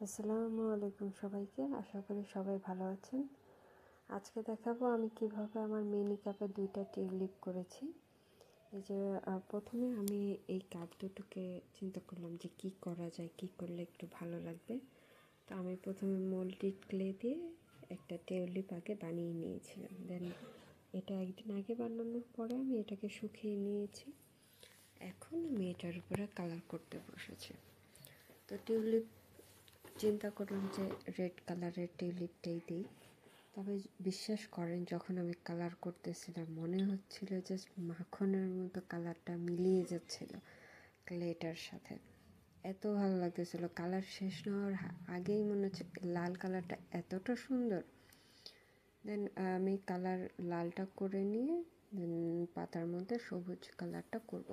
আসসালামু আলাইকুম সবাইকে। আশা করি সবাই ভালো আছেন। আজকে দেখাবো আমি কিভাবে আমার মিনি কাপে 2টা টিউলিপ করেছি। এই যে প্রথমে আমি এই কাপ দুটোকে চিন্তা করলাম যে কি করা যায়, কি করলে একটু ভালো লাগবে। তো আমি প্রথমে মোল্ডেড ক্লে দিয়ে একটা টিউলিপ আগে বানিয়ে নিয়েছিলাম। দেন এটা একদিন আগে বানানোর পরে আমি এটাকে শুকিয়ে নিয়েছি। এখন আমি এটার উপরে কালার করতে বসেছি। তো টিউলিপ চিন্তা করলাম যে রেড কালারের টিউলিপটাই দিই। তবে বিশ্বাস করেন, যখন আমি কালার করতেছিলাম মনে হচ্ছিল জাস্ট মাখনের মতো কালারটা মিলিয়ে যাচ্ছিল ক্লেটার সাথে। এত ভালো লাগতেছিল। কালার শেষ না হওয়ার আগেই মনে হচ্ছে লাল কালারটা এতটা সুন্দর। দেন আমি কালার লালটা করে নিয়ে দেন পাতার মধ্যে সবুজ কালারটা করব।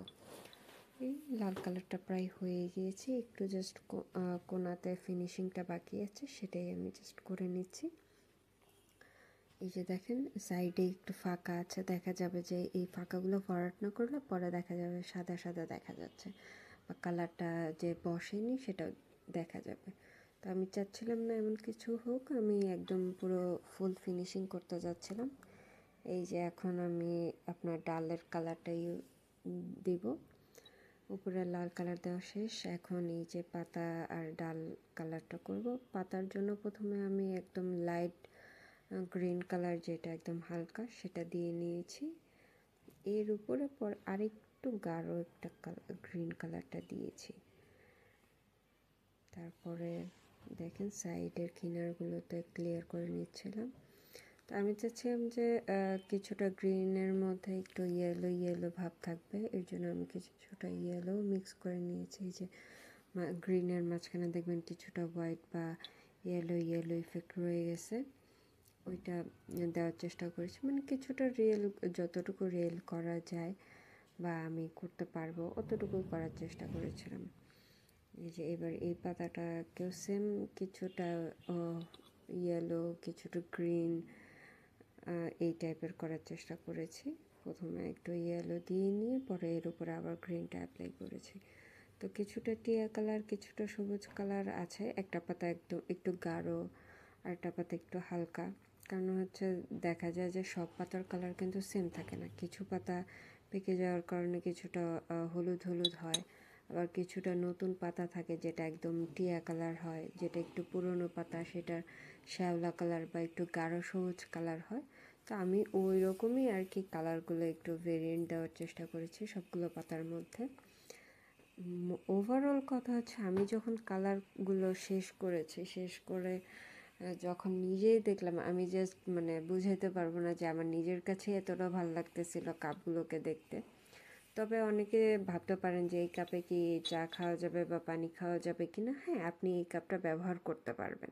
এই লাল কালারটা প্রায় হয়ে গিয়েছে, একটু জাস্ট কোনাতে ফিনিশিংটা বাকি আছে, সেটাই আমি জাস্ট করে নিচ্ছি। এই যে দেখেন সাইডে একটু ফাঁকা আছে, দেখা যাবে যে এই ফাঁকাগুলো ভরাট না করলে পরে দেখা যাবে সাদা সাদা দেখা যাচ্ছে বা কালারটা যে বসেনি সেটাও দেখা যাবে। তো আমি চাচ্ছিলাম না এমন কিছু হোক, আমি একদম পুরো ফুল ফিনিশিং করতে যাচ্ছিলাম। এই যে এখন আমি আপনার ডালের কালারটাই দিব। উপরে লাল কালার দেওয়া শেষ, এখন এই যে পাতা আর ডাল কালারটা করব। পাতার জন্য প্রথমে আমি একদম লাইট গ্রিন কালার, যেটা একদম হালকা, সেটা দিয়ে নিয়েছি। এর উপরে পর আরেকটু গাঢ় একটা গ্রিন কালারটা দিয়েছি। তারপরে দেখেন সাইডের কিনারগুলোতে ক্লিয়ার করে নিচ্ছিলাম। তো আমি চাচ্ছিলাম যে কিছুটা গ্রিনের মধ্যে একটু ইয়েলো ইয়েলো ভাব থাকবে, এর জন্য আমি কিছুটা ইয়েলো মিক্স করে নিয়েছি। যে গ্রিনের মাঝখানে দেখবেন কিছুটা হোয়াইট বা ইয়েলো ইয়েলো ইফেক্ট রয়ে গেছে, ওইটা দেওয়ার চেষ্টা করেছি। মানে কিছুটা রিয়েল, যতটুকু রিয়েল করা যায় বা আমি করতে পারবো অতটুকু করার চেষ্টা করেছিলাম। এই যে এবার এই পাতাটাকেও সেম কিছুটা ইয়েলো কিছুটা গ্রিন এই টাইপের করার চেষ্টা করেছি। প্রথমে একটু ইয়েলো দিয়ে নিয়ে পরে এর উপরে আবার গ্রিনটা অ্যাপ্লাই করেছি। তো কিছুটা টিয়া কালার কিছুটা সবুজ কালার আছে, একটা পাতা একদম একটু গাঢ় আর একটা পাতা একটু হালকা। কারণ হচ্ছে দেখা যায় যে সব পাতার কালার কিন্তু সেম থাকে না, কিছু পাতা পেকে যাওয়ার কারণে কিছুটা হলুদ হলুদ হয়, আবার কিছুটা নতুন পাতা থাকে যেটা একদম টিয়া কালার হয়, যেটা একটু পুরনো পাতা সেটা শ্যাওলা কালার বা একটু গাঢ় সবুজ কালার হয়। তো আমি ওই রকমই আর কি কালারগুলো একটু ভেরিয়েন্ট দেওয়ার চেষ্টা করেছি সবগুলো পাতার মধ্যে। ওভারঅল কথা হচ্ছে আমি যখন কালারগুলো শেষ করেছি, শেষ করে যখন নিজেই দেখলাম, আমি জাস্ট মানে বুঝাইতে পারবো না যে আমার নিজের কাছে এতটা ভালো লাগতেছিল কাপগুলোকে দেখতে। তবে অনেকে ভাবতে পারেন যে এই কাপে কি চা খাওয়া যাবে বা পানি খাওয়া যাবে কি না। হ্যাঁ, আপনি এই কাপটা ব্যবহার করতে পারবেন।